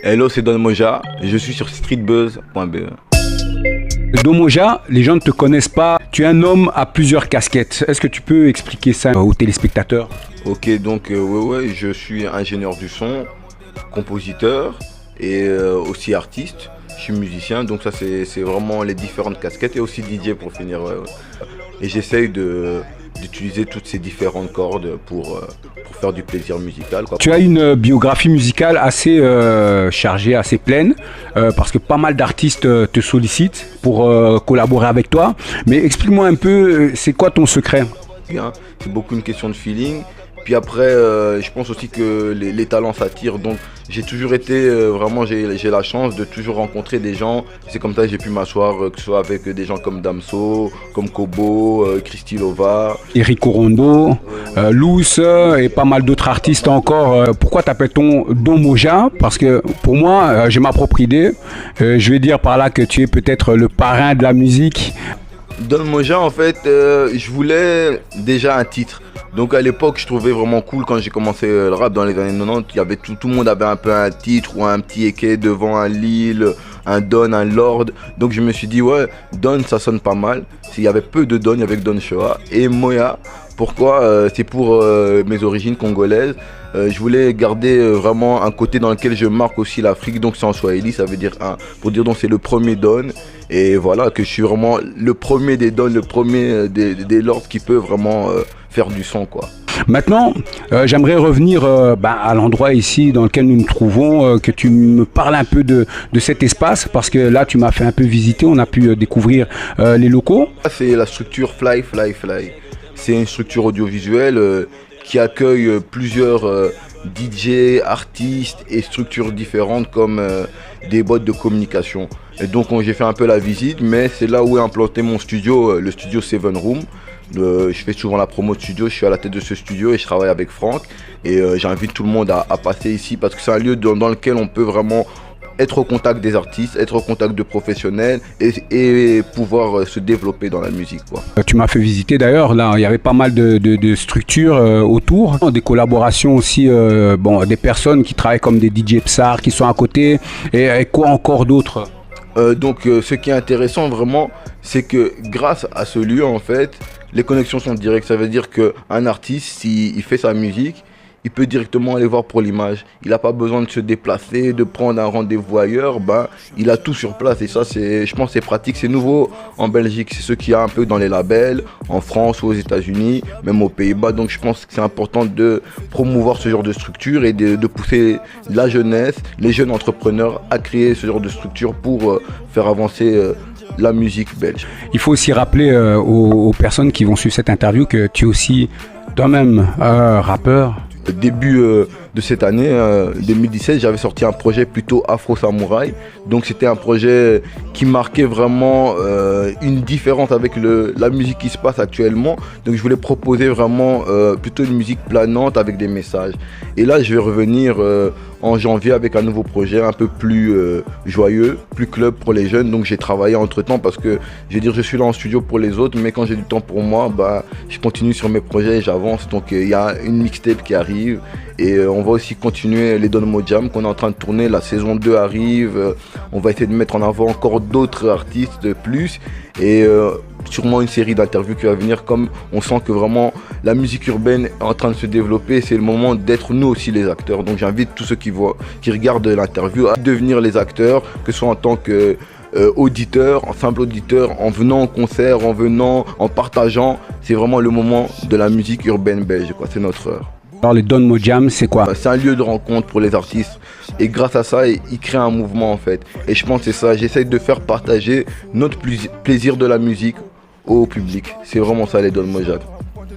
Hello, c'est Don Moja, je suis sur streetbuzz.be. Don Moja, les gens ne te connaissent pas. Tu es un homme à plusieurs casquettes. Est-ce que tu peux expliquer ça aux téléspectateurs? Ok, donc ouais, je suis ingénieur du son, compositeur et aussi artiste. Je suis musicien, donc ça c'est vraiment les différentes casquettes et aussi DJ pour finir. Et j'essaye d'utiliser toutes ces différentes cordes pour faire du plaisir musical, quoi. Tu as une biographie musicale assez chargée, assez pleine, parce que pas mal d'artistes te sollicitent pour collaborer avec toi. Mais explique-moi un peu, c'est quoi ton secret? C'est beaucoup une question de feeling. Puis après, je pense aussi que les talents s'attirent. Donc j'ai toujours été, vraiment, j'ai la chance de toujours rencontrer des gens. C'est comme ça que j'ai pu m'asseoir, que ce soit avec des gens comme Damso, comme Kobo, Christy Lova, Eric Rondo, Loose et pas mal d'autres artistes encore. Pourquoi t'appelle-t-on Don Moja? Parce que pour moi, j'ai ma propre idée. Je vais dire par là que tu es peut-être le parrain de la musique. Don Moja, en fait, je voulais déjà un titre. Donc à l'époque, je trouvais vraiment cool quand j'ai commencé le rap dans les années 90. Il y avait tout le monde avait un peu un titre ou un petit équé devant un Lil, un Don, un Lord. Donc je me suis dit, ouais, Don, ça sonne pas mal. Il y avait peu de Don, il y avait que Don Shoah. Et Moya, pourquoi? C'est pour mes origines congolaises. Je voulais garder vraiment un côté dans lequel je marque aussi l'Afrique. Donc c'est en Swahili, ça veut dire pour dire donc c'est le premier Don. Et voilà, que je suis vraiment le premier des Don, le premier des Lords qui peut vraiment faire du son, quoi. Maintenant, j'aimerais revenir à l'endroit ici dans lequel nous nous trouvons, que tu me parles un peu de cet espace, parce que là tu m'as fait un peu visiter, on a pu découvrir les locaux. C'est la structure Fly. C'est une structure audiovisuelle qui accueille plusieurs DJ, artistes et structures différentes comme des boîtes de communication. Et donc j'ai fait un peu la visite, mais c'est là où est implanté mon studio, le studio Seven Room. Je fais souvent la promo de studio, je suis à la tête de ce studio et je travaille avec Franck. Et j'invite tout le monde à passer ici parce que c'est un lieu dans lequel on peut vraiment être au contact des artistes, être au contact de professionnels et pouvoir se développer dans la musique, quoi. Tu m'as fait visiter d'ailleurs, là il y avait pas mal de structures autour, des collaborations aussi, des personnes qui travaillent comme des DJ Psar qui sont à côté et quoi encore d'autre? Donc ce qui est intéressant vraiment, c'est que grâce à ce lieu en fait, les connexions sont directes. Ça veut dire qu'un artiste, s'il fait sa musique, il peut directement aller voir pour l'image. Il n'a pas besoin de se déplacer, de prendre un rendez-vous ailleurs. Il a tout sur place et ça, je pense, c'est pratique. C'est nouveau en Belgique. C'est ce qu'il y a un peu dans les labels, en France ou aux États-Unis, même aux Pays-Bas. Donc je pense que c'est important de promouvoir ce genre de structure et de pousser la jeunesse, les jeunes entrepreneurs à créer ce genre de structure pour faire avancer la musique belge. Il faut aussi rappeler aux personnes qui vont suivre cette interview que tu es aussi toi-même rappeur. Début de cette année 2017, j'avais sorti un projet plutôt afro-samouraï. Donc c'était un projet qui marquait vraiment une différence avec la musique qui se passe actuellement. Donc je voulais proposer vraiment plutôt une musique planante avec des messages. Et là je vais revenir en janvier avec un nouveau projet un peu plus joyeux, plus club pour les jeunes. Donc j'ai travaillé entre temps parce que je suis là en studio pour les autres, mais quand j'ai du temps pour moi, je continue sur mes projets et j'avance. Donc il y a une mixtape qui arrive et on va aussi continuer les Don Mojam qu'on est en train de tourner. La saison 2 arrive, on va essayer de mettre en avant encore d'autres artistes de plus et sûrement une série d'interviews qui va venir, comme on sent que vraiment la musique urbaine est en train de se développer. C'est le moment d'être nous aussi les acteurs. Donc j'invite tous ceux qui regardent l'interview à devenir les acteurs, que ce soit en tant que auditeur, en simple auditeur, en venant au concert, en venant, en partageant. C'est vraiment le moment de la musique urbaine belge, quoi. C'est notre heure. Alors les Don Mojam, c'est quoi? C'est un lieu de rencontre pour les artistes et grâce à ça, ils créent un mouvement en fait. Et je pense que c'est ça, j'essaye de faire partager notre plaisir de la musique au public. C'est vraiment ça les Don Moja.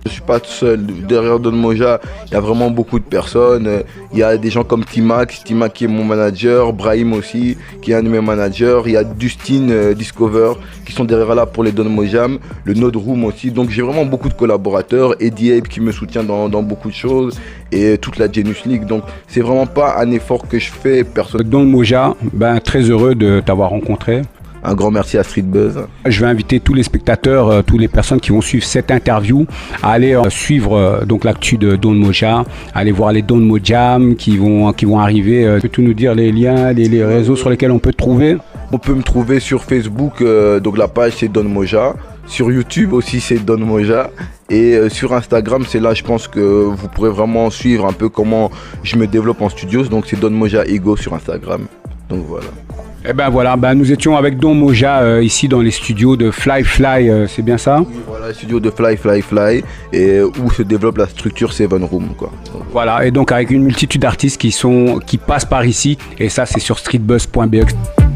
Je ne suis pas tout seul, derrière Don Moja, il y a vraiment beaucoup de personnes. Il y a des gens comme Timax qui est mon manager, Brahim aussi, qui est un de mes managers. Il y a Dustin Discover qui sont derrière là pour les Don Mojam, le Node Room aussi. Donc j'ai vraiment beaucoup de collaborateurs, Eddie Abe qui me soutient dans beaucoup de choses et toute la Genius League. Donc c'est vraiment pas un effort que je fais personnellement. Don Moja, très heureux de t'avoir rencontré. Un grand merci à Street Buzz. Je vais inviter tous les spectateurs, toutes les personnes qui vont suivre cette interview à aller suivre donc l'actu de Don Moja, aller voir les Don Mojam qui vont arriver. Peux-tu nous dire les liens, les réseaux sur lesquels on peut te trouver? On peut me trouver sur Facebook, donc la page c'est Don Moja. Sur YouTube aussi c'est Don Moja. Et sur Instagram, c'est là je pense que vous pourrez vraiment suivre un peu comment je me développe en studio. Donc c'est Don Moja Ego sur Instagram. Donc voilà. Eh ben voilà, nous étions avec Don Moja ici dans les studios de Fly Fly, c'est bien ça? Oui, voilà, les studios de Fly, et où se développe la structure Seven Room, quoi. Donc, voilà, et donc avec une multitude d'artistes qui passent par ici, et ça c'est sur streetbuzz.be.